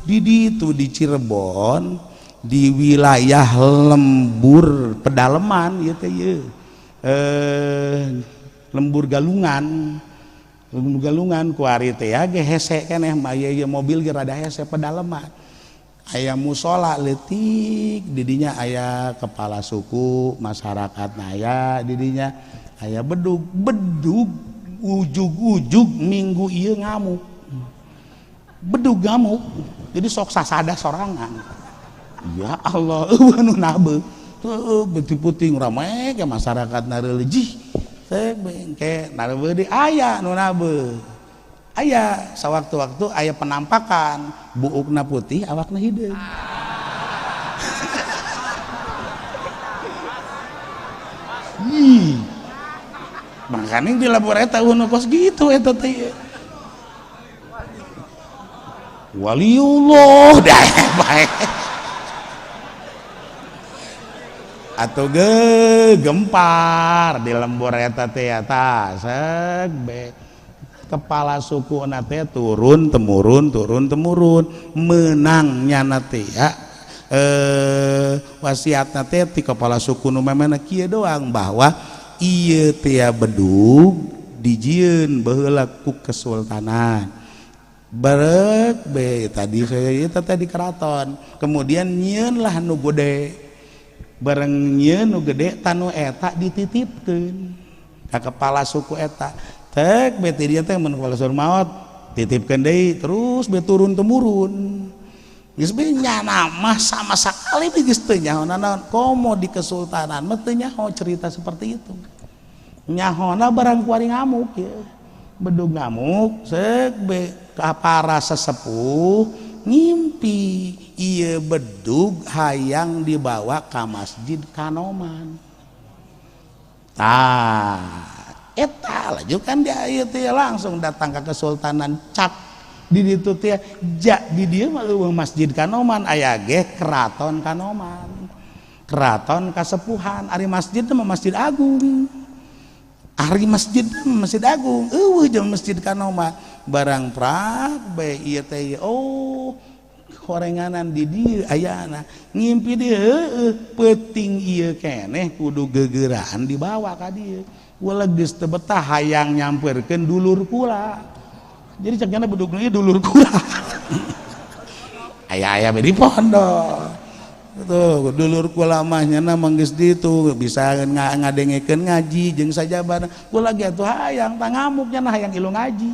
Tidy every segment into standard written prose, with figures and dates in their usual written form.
di ditu di Cirebon di wilayah lembur pedalaman ieu teh ieu lembur galungan ku ari teh ge hese keneh aya mobil ge rada hese pedalaman aya musola leutik didinya aya kepala suku masyarakat aya didinya aya bedug ujug-ujug minggu ieu ngamuk bedug ngamuk jadi sok sasada sorangan ya Allah anu nabe beuti puting rame ke masyarakat narelejih teh bengke nabe di aya nu nabe aya sawaktu-waktu aya penampakan buukna putih awakna hideung makanya di labor eta nu kos gitu eta teh waliullah dah bae atau gempar di lembur eta teh eta seg be kepala suku na teh turun temurun menangnya na teh ya wasiatna teh ti kepala suku nu memana kieu doang bahwa ieu teh bedug dijieun baheula ku kesultanan barek be tadi saya eta tadi keraton kemudian nyieun lah nu gede bareng nyieun nu gede tanu eta dititipkeun ka kepala suku eta tek be ti dieu teh mun kepala suku maot titipkeun deui terus be turun temurun geus be nyana mah sama sakali geus teu nyaho naon komo di kesultanan mah teu nyaho cerita seperti itu nyahona barang kuari ngamuk ya bedug ngamuk sek be ka para sesepuh ngimpi ieu bedug hayang dibawa ka Masjid Kanoman eta lajukan dia ieu teh langsung datang ke Kesultanan Cap di ditu teh di dieu mah Masjid Kanoman aya ge Keraton Kanoman keraton kasepuhan ari masjid mah Masjid Agung ari masjid agung eueuh jeung Masjid Kanoman barang prak bae ieu teh horenganan di dieu ayana ngimpi dieu heueuh peuting ieu keneh kudu gegeuraan dibawa ka dieu ulah geus teu betah hayang nyampeurkeun dulur kula jadi cekna bedug ieu dulur kula aya di pondok tuh dulur kula mah nyana mah geus ditu bisa ngadengekeun ngaji jeung sajabana kula ge atuh hayang tangamuk nyana hayang ilu ngaji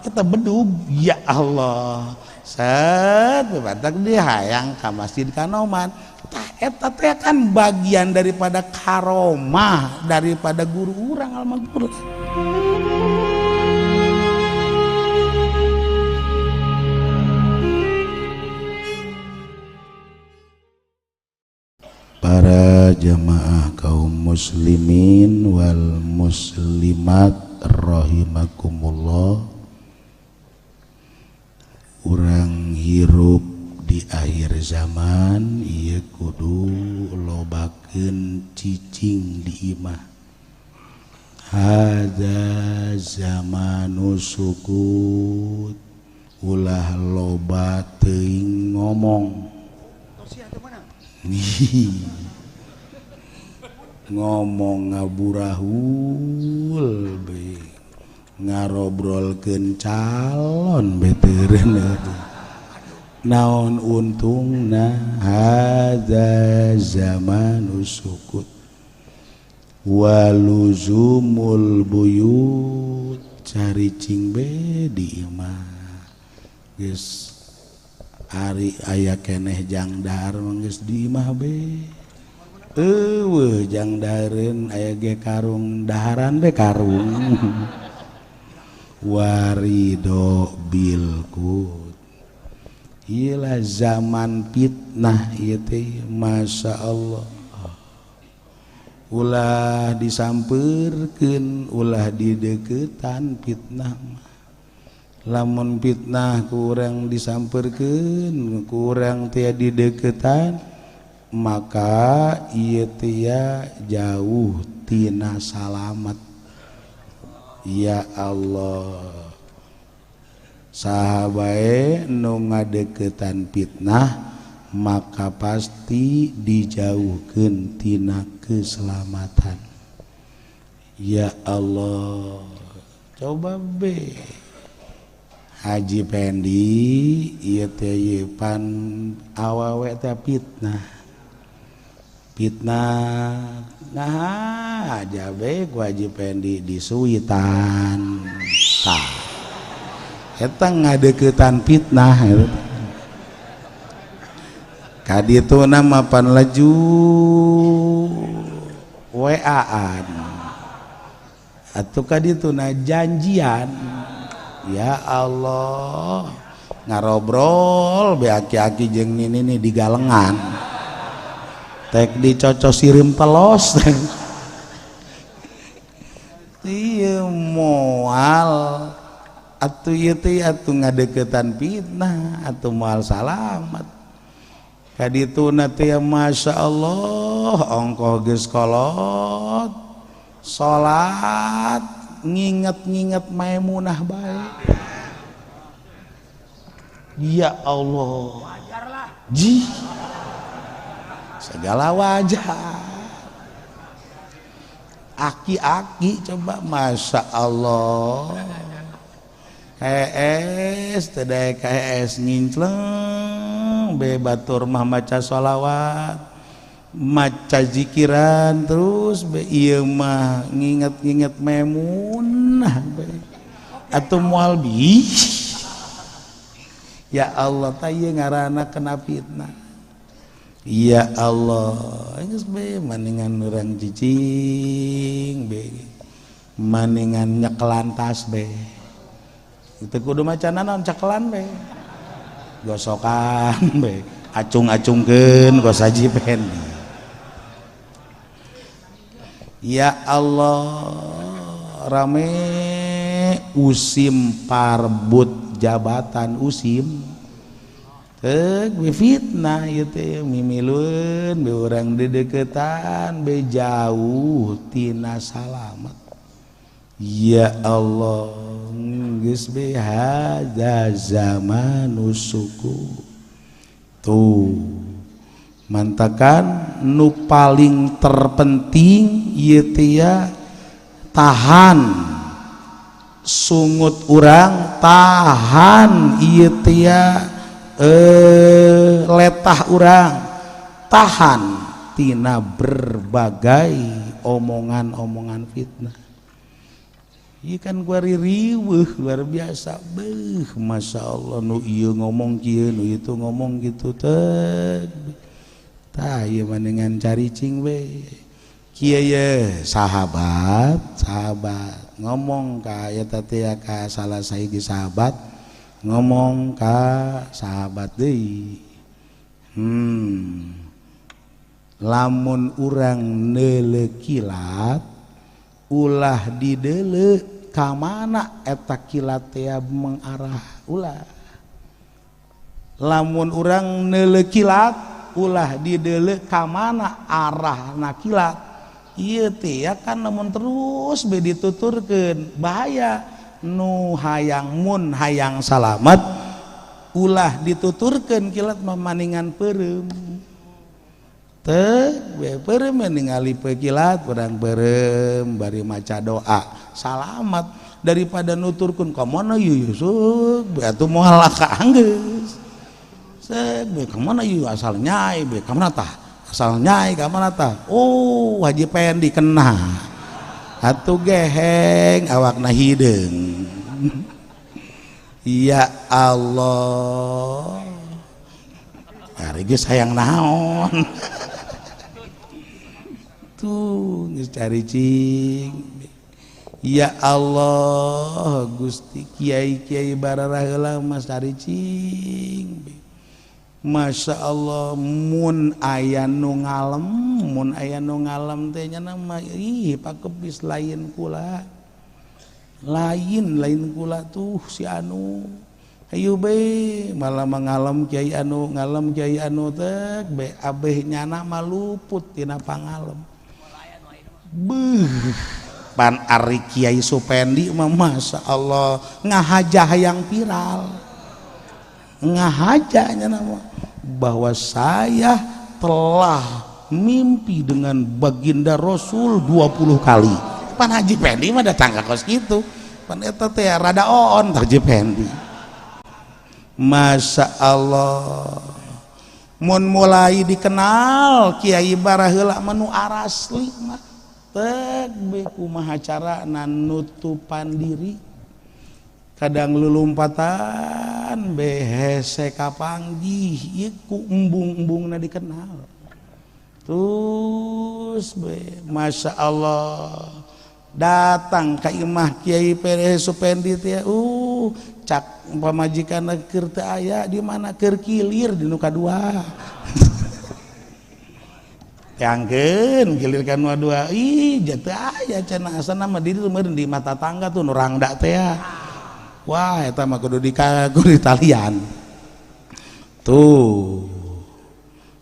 kita bedug ya Allah set batak dia hayang ka Masjid Kanoman tah eta teh kan bagian daripada karomah daripada guru urang almarhum para jamaah kaum muslimin wal muslimat rahimakumullah urang hirup di akhir zaman ieu kudu lobakeun cicing di imah hadza zamanu sukut ulah loba teuing ngomong ngomong ngaburahul be ngarobrolkeun calon beteureun naon untungna hadza zamanu sukut waluzumul buyut caricing be di imah geus ari aya keneh jangdar manggeus di imah be eueuh jangdareun aya ge karung daharan be karung warido bilkut iyalah zaman fitnah ieu teh masyaallah ulah disampeurkeun ulah dideuketan fitnah lamun fitnah kurang disampeurkeun kurang teu dideuketan maka ieu teh jauh tina salamet ya Allah sahabae nu ngadeukeutan fitnah maka pasti dijauhkeun tina keselamatan. Ya Allah, coba be Haji Pendi ieu teh pan awewe teh fitnah nah aja be ku Haji Pendi disuitan tah eta ngadeukeutan fitnah kadituna mapan laju WA-an atuh kadituna janjian. Ya Allah ngarobrol be aki-aki jeung nini di galengan tek dicocos sirim telos ieu moal atuh ieu teh atuh ngadeukeutan fitnah atuh moal salamet kadituna teh masya Allah ongkoh geus kolot salat nginget-nginget Maimunah bae. Ya Allah ji segala wajah aki-aki coba masya Allah KS tedai KS ngincleng be batur mah maca sholawat maca zikiran terus be ieu mah nginget-nginget Maimunah be atuh moal bi ya Allah tah ieu ngaranna kena fitnah. Ya Allah geus be maningan urang cicing be maningan nyekelan tas be itu kudu macana naon cakelan be gosokan be acung-acungkeun gos Haji Pendi. Ya Allah rame usim parbut jabatan usim teu fitnah ieu teh mimileun be urang dedeuketan be jauh tina salamet. Ya Allah geus be hadza zamanus suku tuh mantakan nu paling terpenting ieu teh tahan sungut urang tahan ieu teh letah urang tahan tina berbagai omongan-omongan fitnah. Ieu kan gua ririweuh luar biasa beuh masya Allah nu ieu ngomong kieu nu itu ngomong gitu teh tah ieu mendingan caricing we kieu ye sahabat ngomong ka eta teh ka salah sahiji sahabat ngomong ka sahabat deui lamun urang neuleuh kilat ulah dideuleu ka mana eta kilat teh mengarah ulah lamun urang neuleuh kilat ulah dideuleu ka mana arahna kilat ieu teh kan lamun terus be dituturkeun bahaya nu hayang mun hayang salamet ulah dituturkeun kilat mamaningan peureum teh beureum ningali pekilat urang beureum bari maca doa salamat daripada nuturkeun ka mana ieu sok atuh moal kaanggeus sek be ka mana ieu asal nyai be ka mana tah asal nyai ka mana tah oh Haji Pendi kena atuh geheng awakna hideung. Ya Allah ari geus hayang naon tuh geus caricing. Ya Allah Gusti kiai-kiai bararah heula mas caricing. Masya Allah mun aya nu ngalem teh nya mah ih pakepis lain kula kula tuh si anu ayo be malah mengalem kiai anu teh be abeh nyana mah luput tina pangalem beuh pan Ari Kiai Supendi mah masya Allah ngahajah yang viral ngahajahnya nama bahwa saya telah mimpi dengan baginda Rasul 20 kali pan Haji Pendi mah datang ke kos gitu pan eta teh rada on Haji Pendi masya Allah mun mulai dikenal Kiai Baraheula menu arasli mah teg beku maha cara nutupan diri kadang lulumpatan behese kapanggih iku embung-embungna dikenal terus be masya Allah datang ka imah Kiai Pere Supendi teh cak pamajikan keur teu aya di mana keur kilir di nu kadua yangkeun kilir ka nu kadua ih jatuh aya cenah asana mah di dieu meureun di mata tangga tuh nu rangda teh ya wah eta mah kudu ditalian tuh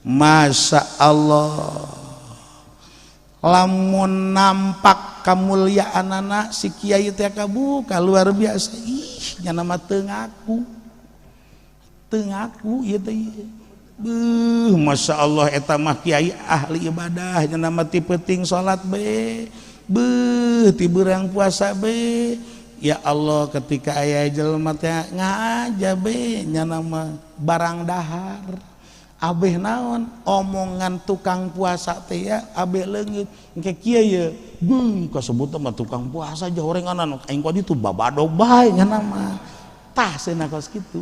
masya Allah lamun nampak kamulyaan anak si Kiai teh kabuka luar biasa ih nya nama teu ngaku ieu teh masya Allah eta mah Kiai ahli ibadah nya nama ti penting salat be ti beurang puasa be ya Allah ketika aya jelema teh ngaja be nya nama barang dahar abeh naon omongan tukang puasa teh ya abeh leungit engke kieu ye kasebut mah tukang puasa aja horenganan aing kok ditu babadog bae nya nama tah cenah kos kitu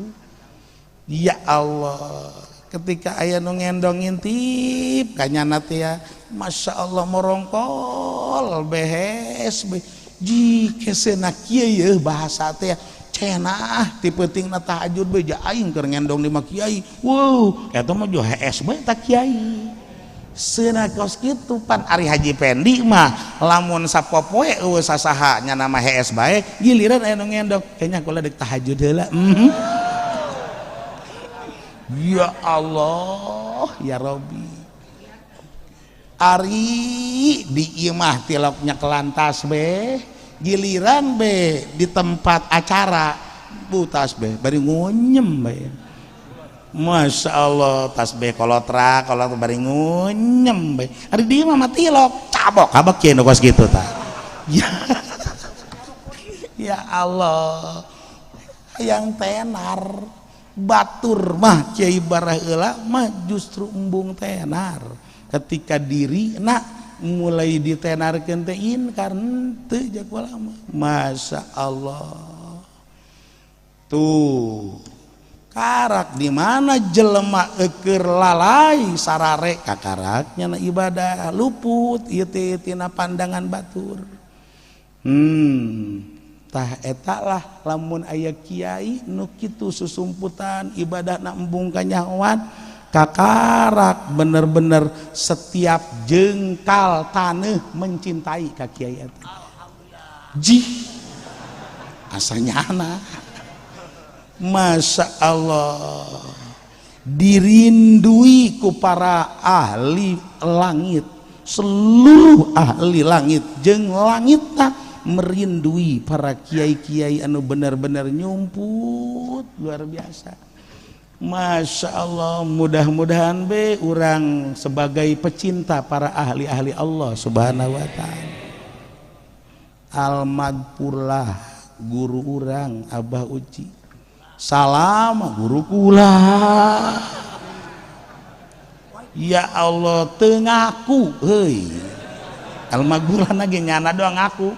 ya Allah ketika aya nu ngendong ngintip kanyana teh ya masya Allah morongkol behes be jike cenah kieu ye bahasa teh cenah ti pentingna tahajud be ja aing keur ngendong di mah kiai wow eta mah jo HS bae tak kiai seunah kos kitu pan Ari Haji Pendi mah lamun sapopoe eueuh sasaha nya nama HS bae giliran aya nu ngendong kayaknya kula deuk tahajud heula ya Allah ya Rabbi Ari di imah tiloknya kelantas be giliran be di tempat acara butas be bari ngunyem be masya Allah tas be kolotra bari ngunyem be ari dieu mah tilok cabok kabak kieu kos kitu tah ya Allah yang tenar batur mah Kiai Baraheula mah justru embung tenar ketika diri mulai ditenarkeun teh inkarn teu jak lama masya Allah tuh karak di mana jelema keur lalai sarare kakaraknya na ibadah luput ieu teh tina pandangan batur tah eta lah lamun aya kiai nu kitu susumputan ibadah na embung kanyahoan kakarak bener-bener setiap jengkal tanah mencintai ka kiai eta ji asanya anak masya Allah dirindui ku para ahli langit seluruh ahli langit jeung langitna merindui para kiai-kiai anu bener-bener nyumput luar biasa masya Allah mudah-mudahan be urang sebagai pecinta para ahli-ahli Allah subhanahu wa ta'ala almadpurlah guru urang Abah Uci salam guru kula ya Allah teu ngaku heuy almagurana ge nyana doang ngaku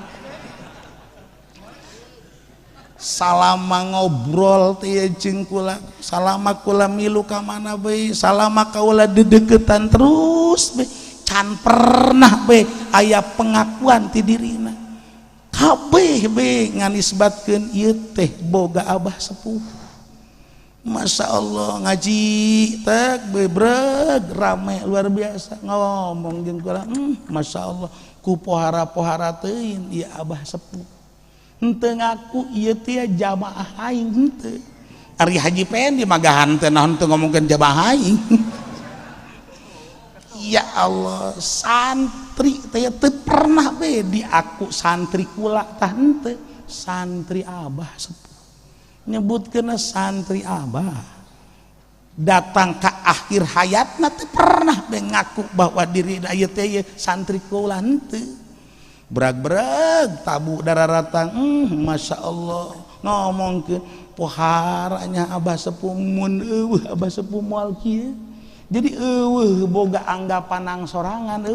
salama ngobrol teh jeung kula salama kula milu ka mana bae salama kaula dedeketan terus be can pernah be aya pengakuan ti dirina kabeh be nganisbatkeun ieu teh boga abah sepuh masya Allah ngaji teh bebreg rame luar biasa ngomong jeung kula masya Allah ku pohara-pohara teuing ieu abah sepuh henteu ngaku ieu teh jamaah aing henteu Ari Haji Pendi magahan teh naon teu ngomongkeun jamaah aing ya Allah santri teh teu pernah be di aku santri kula tah henteu santri abah sepuh nyebutkeun santri abah datang ke akhir hayatna teu pernah be ngaku bahwa diri ieu teh santri kula henteu berag-berag tabu dararatang masya Allah ngomongkeun poharanya abah sepuh mun eueuh abah sepuh moal kieu jadi boga anggapan nang sorangan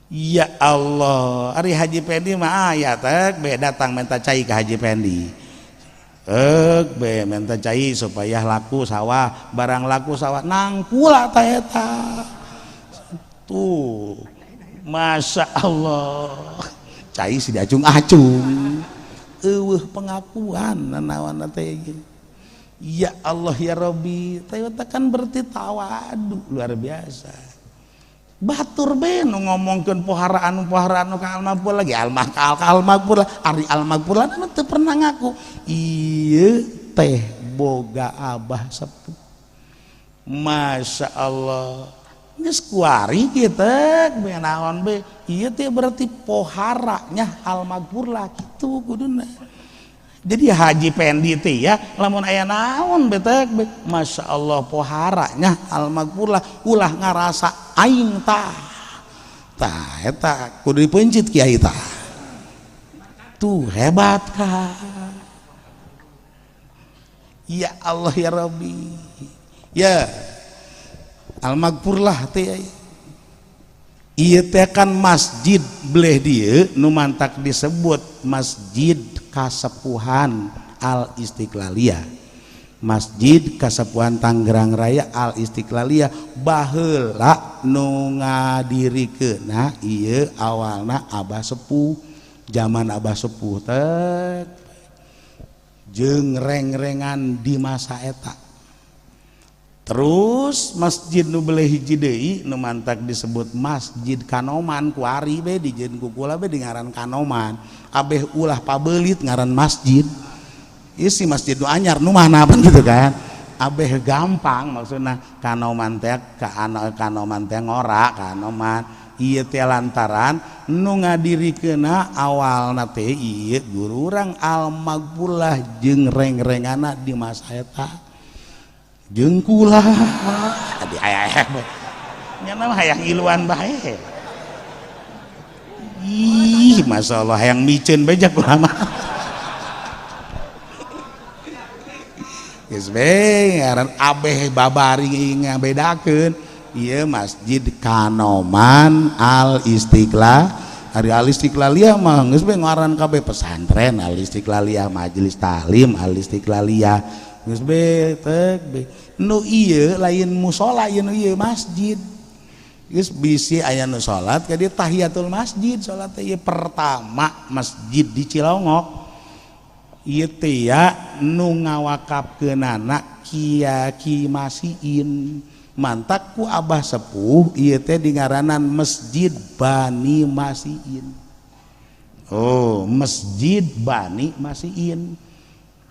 ya Allah ari Haji Pendi mah aya teh be datang minta cai ke Haji Pendi be minta cai supaya laku sawah barang laku sawah nang pula teh eta tuh masya Allah cai si diacung-acung pengakuan nanawan teh ya Allah ya Rabbi teh kan berarti tawadu luar biasa batur be nu ngomongkeun poharaan ka almagpur lagi almagpur ari almagpur anu teu pernah ngaku ieu teh boga abah sepuh masya Allah geus kuari kita be naon be ieu teh berarti poharanya almagpur lah kitu kuduna jadi Haji Pendi teh ya lamun aya naon betek be masya Allah poharanya almagpurlah ulah ngarasa aing tah eta kudu dipencit kiai tah tuh hebat kah ya Allah ya Rabbi ya almagpurlah teh ieu teh kan masjid beleh dieu nu mantak disebut masjid Kasepuhan Al Istiqlaliyah Masjid Kasepuhan Tangerang Raya Al Istiqlaliyah baheula nu ngadirikeunna ieu awalna abah sepuh zaman abah sepuh teh jeung reng-rengan di masa eta terus masjid nu beleh hiji deui nu mantak disebut Masjid Kanoman ku ari be dijieun ku kula be di ngaran Kanoman abeh ulah pabelit ngaran masjid isi masjid nu anyar nu mana pan gitu kan abeh gampang maksudna Kanoman teh Kanoman teh ngora Kanoman ieu teh lantaran nu ngadirikeunna awalna teh ieu guru urang almagpurlah jeung reng-rengana di masa eta jeung kula adi aya nya mah hayang iluan bae ih masya Allah hayang micen bejak ulama geus be ngaran abeh babari ngabedakeun ieu Masjid Kanoman Al Istiqlal ari Al Istiqlaliyah mah geus be ngaran kabeh pesantren Al Istiqlaliyah majelis taklim Al Istiqlaliyah geus be teh be nu ieu lain musola ieu nu ieu masjid geus bisi aya nu salat ka dieu tahiyatul masjid salat ieu pertama masjid di Cilongok ieu teh ya nu ngawakafkeunana Ki Masiin mantak ku abah sepuh ieu teh dingaranan Masjid Bani Masiin Masjid Bani Masiin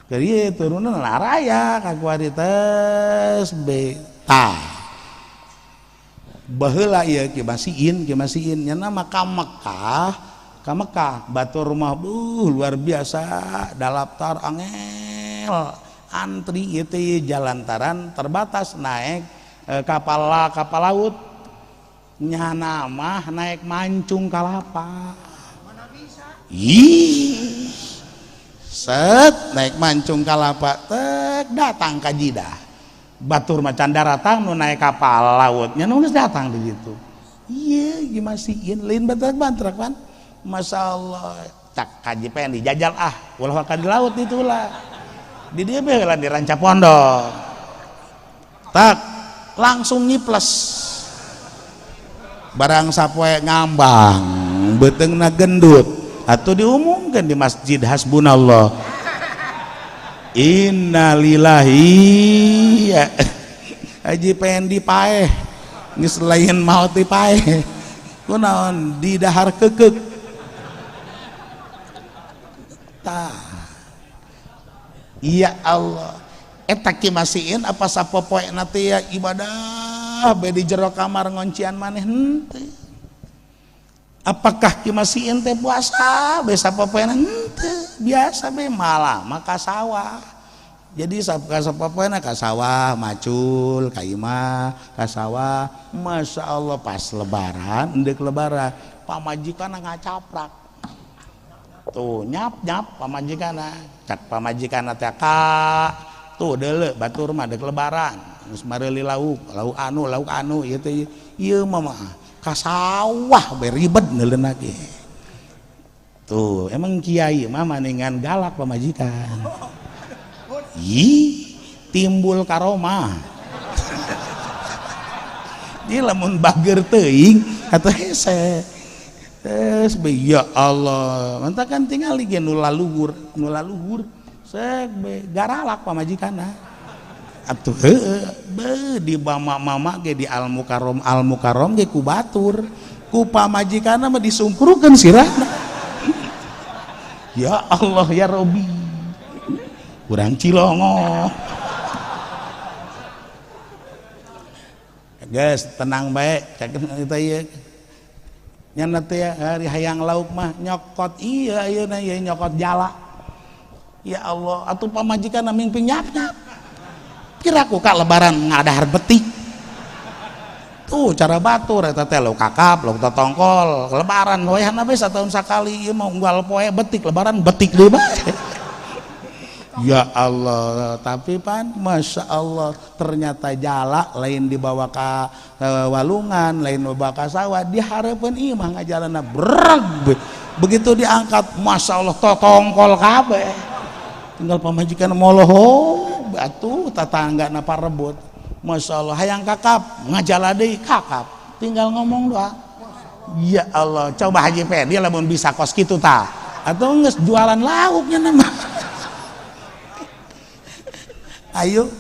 jadi turunan laraya kakuari tes beta baheula ieu Ki Masiin nya nama ka Mekah batur rumah luar biasa dalaptar angel antri ieu teh jalantaran terbatas naik kapal laut nya nama naik mancung kalapa mana bisa set naik mancung kalapa tek datang ka Jidah batur macan daratang nu naik kapal lautnya nu geus datang di ditu ieu Ki Masiin lain bantrak pan masya Allah cak Haji Pendi jajal ulah ka di laut itulah di dieu be heula di Ranca Pondok tak langsung nyiples barang sapoe ngambang beteungna gendut atau diumumkan di Masjid Hasbunallah innalillahi Haji Pendi paeh geus lain maot ti paeh kunaon di dahar keukek tah iya Allah eta Ki Masiin apa sapopoena teh ya ibadah be di jero kamar ngoncian maneh henteu. Apakah masih ente puasa be sapopoena henteu, biasa be malah maka sawah. Jadi sapopoena ka sawah macul ka imah ka sawah. Masya Allah pas lebaran endek lebaran pamajikanna ngacaprak tuh nyap pamajikanna cak pamajikanna teh ka tuh deuleu batur mah dek lebaran geus mareuli lauk anu ieu teh ieu mah ka sawah be ribet neuleuna ge tuh emang kiai mah maningan galak pamajikan ih timbul karomah ieu lamun bager teuing atuh hese ya Allah mantap kan tinggal ge nu laluhur sek be garalak pamajikanna atuh heueuh di mama ge di al mukarrom ge ku batur ku pamajikanna mah disungkurukeun sirahna ya Allah ya Robi urang cilongo guys tenang bae cek eta ieu nyana teh hari hayang lauk mah nyokot iya ayeuna ieu nyokot jala ya Allah atuh pamajikanna mingping nyap-nyap kira ku ka lebaran ngadahar betik tuh cara batur eta teh lauk kakap lauk totongkol lebaran wayahna we satahun sakali ieu mah unggal poe betik lebaran betik deui bae ya Allah tapi pan Masya Allah ternyata jala lain dibawa ke walungan lain dibawa ke sawah dihareupeun imah ngajalanna breg begitu diangkat Masya Allah totongkol kabeh tinggal pamajikan moloho batu tatanggana parebut Masya Allah hayang kakap ngajala deui kakap tinggal ngomong doa ya Allah coba Haji Pedi lamun bisa kos kitu tah atau geus jualan lauknya nama ayo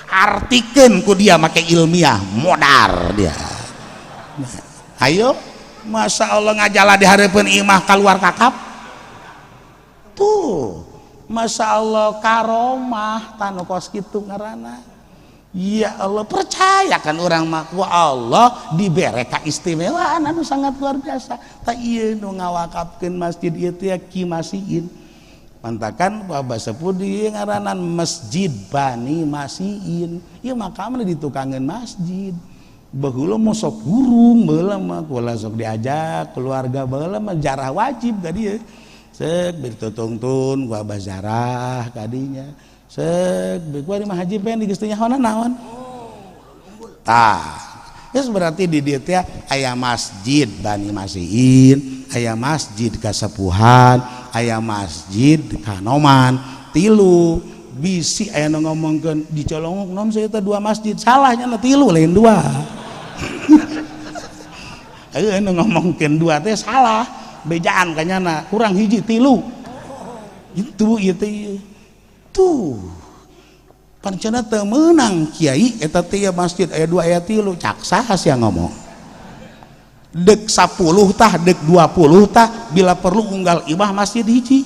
artikeun ku dia make ilmiah modar dia nah, ayo Masya Allah ngajala di hareupeun imah keluar kakap tuh Masya Allah karomah tanu kos kitu ngaranna ya Allah percayakan orang mah ku Allah dibere kaistimewaan anu sangat luar biasa ta ieu nu ngawakafkeun masjid ieu teh Ki Masiin mantakan Bapak Sepuh di ngaranan Masjid Bani Masiin ieu makamna ditukangkeun masjid baheula mah sok gurung baheula mah kula sok diajak keluarga baheula mah jarah wajib ka dieu seuk ditutungtun ku Abah Zarah ka dinya seuk ku mah Haji Pendi geus teu nyahonan naon tah geus berarti di dieu teh aya Masjid Bani Masiin aya masjid kasepuhan aya masjid Kanoman tilu bisi aya nu ngomongkeun di Colongok naon saya teh dua masjid salahnya na tilu lain dua aya nu ngomongkeun dua teh salah bejaan kanyana kurang hiji tilu itu ieu teh tuh pancena teu meunang kiai eta teh masjid aya dua aya tilu cak saha sia ngomong dek 10 tah dek 20 tah bila perlu unggal imah masjid hiji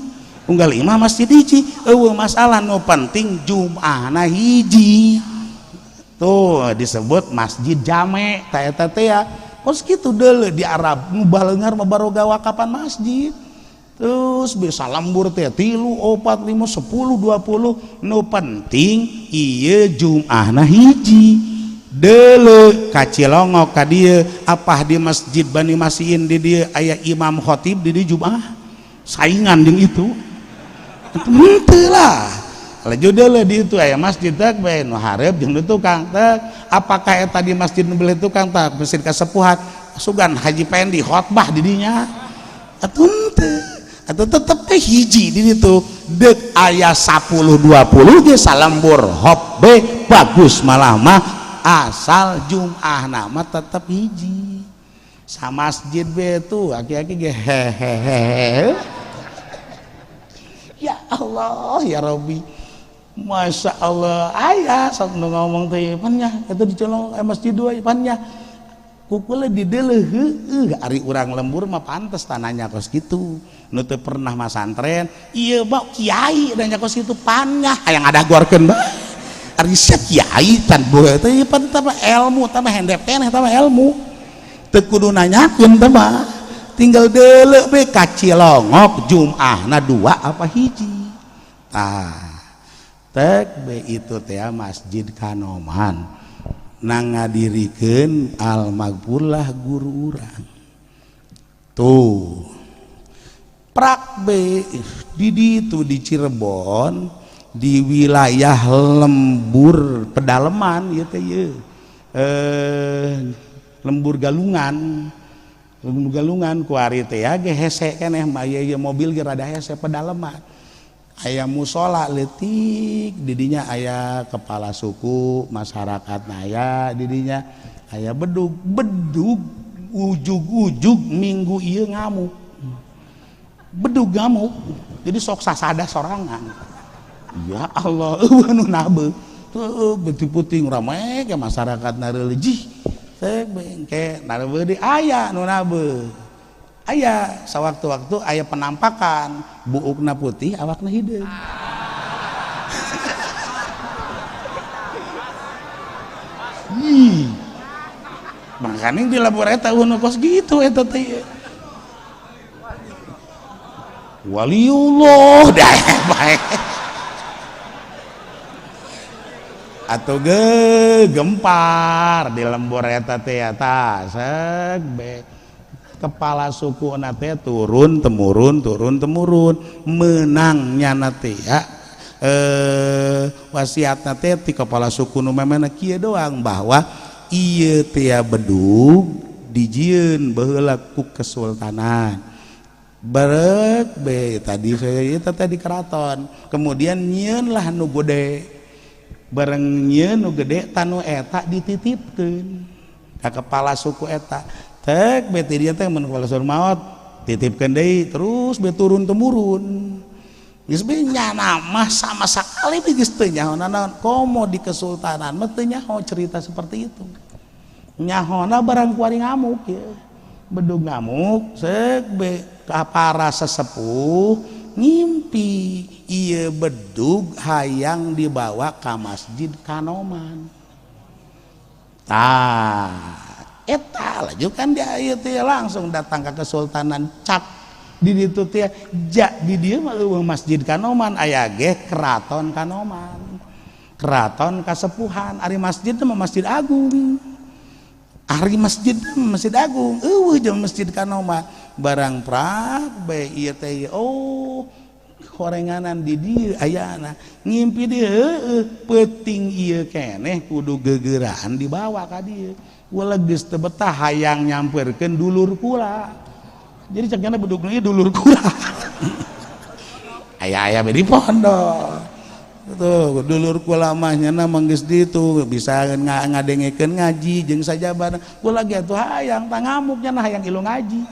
eueuh masalah nu penting jum'ahna hiji tuh disebut masjid jame ta eta teh ya kos kitu deuleu di Arab nu baleungar mah baroga wakapan masjid terus bisa lembur teh 3 4 5 10 20 nu penting ieu jum'ahna hiji deuleu ka Cilongok ka dieu apah di Masjid Bani Masiin di dieu aya imam khotib di dieu Jumaah saingan jeung itu henteu lah laju deuleu di itu aya masjid teh bae nu hareup jeung nu tukang teh apakah eta di masjid nu beli tukang teh masjid kasepuhan sugan Haji Pendi khotbah di dinya atuh henteu atuh tetep teh hiji di ditu deuk aya 10 20 ge salembur hop be bagus malah mah asal Jum'ah nama tetap hiji sa masjid be tuh aki-aki ge hehehe ya Allah ya Rabbi Masya Allah ayah sok nu ngomong teh pannya eta dicolong masjid dua pannya kukule di deuleu heueuh ari urang lembur mah pantes tananya kos kitu nu teu pernah masantren ieu mah kiai da nya kos kitu pannya hayang ada gorkeun bae ari kiai tan boe teh tambah ilmu tambah hendep keneh tambah ilmu teu kudu nanyakeun teh mah tinggal deuleu be ka Cilongok Jumaahna 2 apa hiji tek be itu teh Masjid Kanoman nang ngadirikeun almarhumlah guru urang tuh prak be di ditu di Cirebon di wilayah lembur pedalaman ya teh ye. Lembur galungan ku ari teh ge hese keneh aya mobil ge rada hese pedalaman aya musola leutik didinya aya kepala suku masyarakat aya didinya aya bedug ujug-ujug minggu ieu ngamuk bedug ngamuk jadi sok sasada sorangan ya Allah nu nabe tuh putih-putih rame ke masyarakat narelejih teh bengke nabe di aya nu nabe aya sawaktu-waktu aya penampakan buukna putih awakna hideung makanya di labor eta kos gitu eta teh waliullah dah bae atau gempar di lembur eta teh eta seg be kepala suku nate turun temurun menangnya nate ya wasiat nate ti kepala suku nu memana kieu doang bahwa ieu teh bedug dijieun baheula ku kesultanan barek be tadi saya eta tadi keraton kemudian nyieun lah nu gede bareng nyieun nu gede tanu eta dititipkeun ka kepala suku eta tek beti dia teh mun kepala suku maot titipkeun deui terus be turun temurun geus be nyana mah sama sakali geus teu nyaho naon komo di kesultanan mah teu nyaho cerita seperti itu nyahona barang kuari ngamuk ya bedug ngamuk sek be ka para sesepuh ngimpi ieu bedug hayang dibawa ka Masjid Kanoman eta lanjutkan dia ieu teh langsung datang ke kesultanan cak di ditu teh di dieu mah Masjid Kanoman aya ge keraton Kanoman keraton kasepuhan ari masjid mah Masjid Agung ari masjid agung jeung Masjid Kanoman barang prak bae ieu teh horenganan di dieu ayana ngimpi dieu peuting ieu keneh kudu gegeran dibawa ka dieu ulah geus teu betah hayang nyamperkeun dulur kula jadi cekna bedug ieu dulur kula aya be di pondok tuh dulur kula mah nyana manggeus ditu bisa ngadengekeun ngaji jeung sajaban kula ge atuh hayang tangamuk nyana hayang ilu ngaji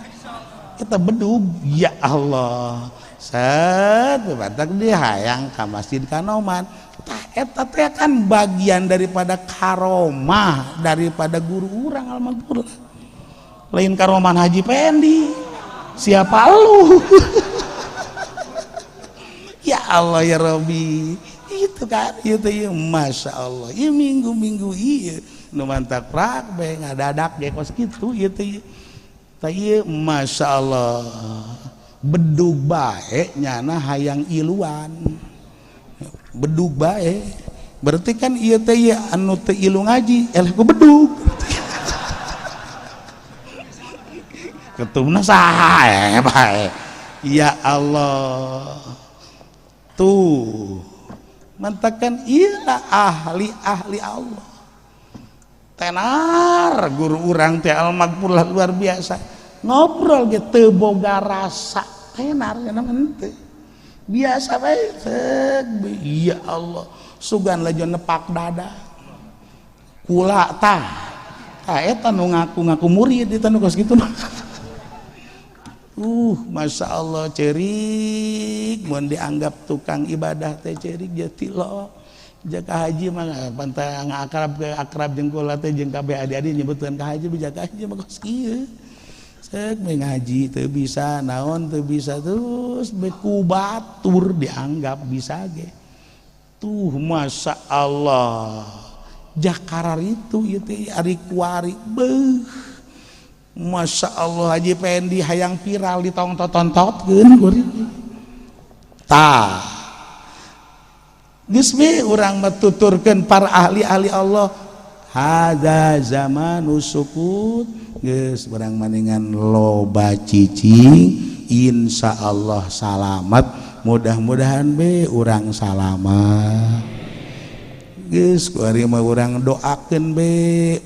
kita bedug ya Allah set batak dia hayang ka Masjid Kanoman tah eta teh kan bagian daripada karomah daripada guru urang almarhum lain karoman Haji Pendi siapa lu ya Allah ya Rabbi itu kan itu ya Masya Allah ya minggu-minggu iya nu mantak prak be ngadadak ge kos kitu ieu teh ieu Masya Allah bedug bae nyana hayang iluan bedug bae berarti kan ieu teh anu teu ilu ngaji eleh ku bedug ketumna saha bae ya Allah tuh mantakan iyalah ahli Allah tenar guru urang teh almarhum luar biasa ngobrol ge teu boga rasa tenar cenah henteu biasa bae ya Allah sugan lajo nepak dada kula tah eta nu ngaku-ngaku murid di tanu kos kitu Masya Allah cerik mun dianggap tukang ibadah teh cerik jatilo jaka haji mah pantang akrab jeung kula teh jeung kabeh adi-adi nyebutkeun ka haji jaka haji mah kos kieu sek ngaji teu bisa naon teu bisa terus beku batur dianggap bisa ge tuh Masya Allah Jakarar itu ari kuari beuh Masya Allah Haji Pendi hayang viral ditontot-tontotkeun tah geus we urang metuturkeun para ahli-ahli Allah hadza zamanu sukut geus urang maningan loba cicing insyaallah salamet mudah-mudahan be urang salamet geus kuari mah urang doakeun be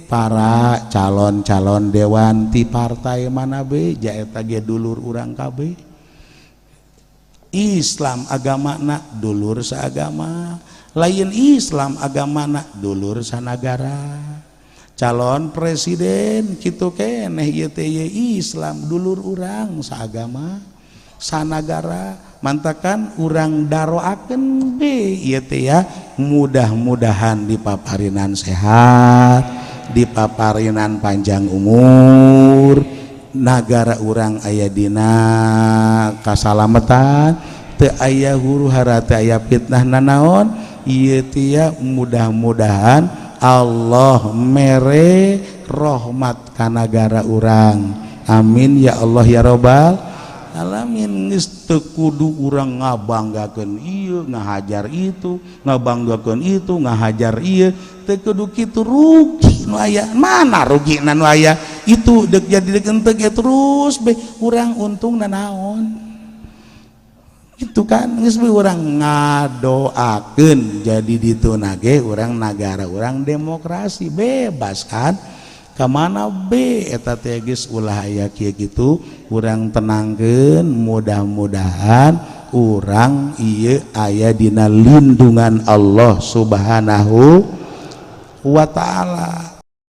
para calon-calon dewan ti partai mana be jaeta ge dulur urang kabeh Islam agamana dulur saagama lain Islam agamana dulur sanagara calon presiden kitu keneh ieu teh Islam dulur urang saagama sanagara mantakan urang daroakeun be ieu teh ya mudah-mudahan dipaparinan sehat dipaparinan panjang umur nagara urang aya dina kasalametan teu aya huru-hara teu aya fitnah nanaon ieu teh ya mudah-mudahan Allah mere rahmat ka nagara urang amin ya Allah ya robbal alamin geus teu kudu urang ngabanggakeun ieu ngahajar itu ngabanggakeun itu ngahajar ieu teu kudu kitu rugi nu aya mana rugina nu aya itu deuk jadi deuk henteu ge terus be urang untung nanaon itu kan geus be urang ngadoakeun jadi dituna ge urang nagara urang demokrasi bebas kan kamana be eta teh geus ulah aya kieu kitu urang tenangkeun mudah-mudahan urang ieu aya dina lindungan Allah Subhanahu wa taala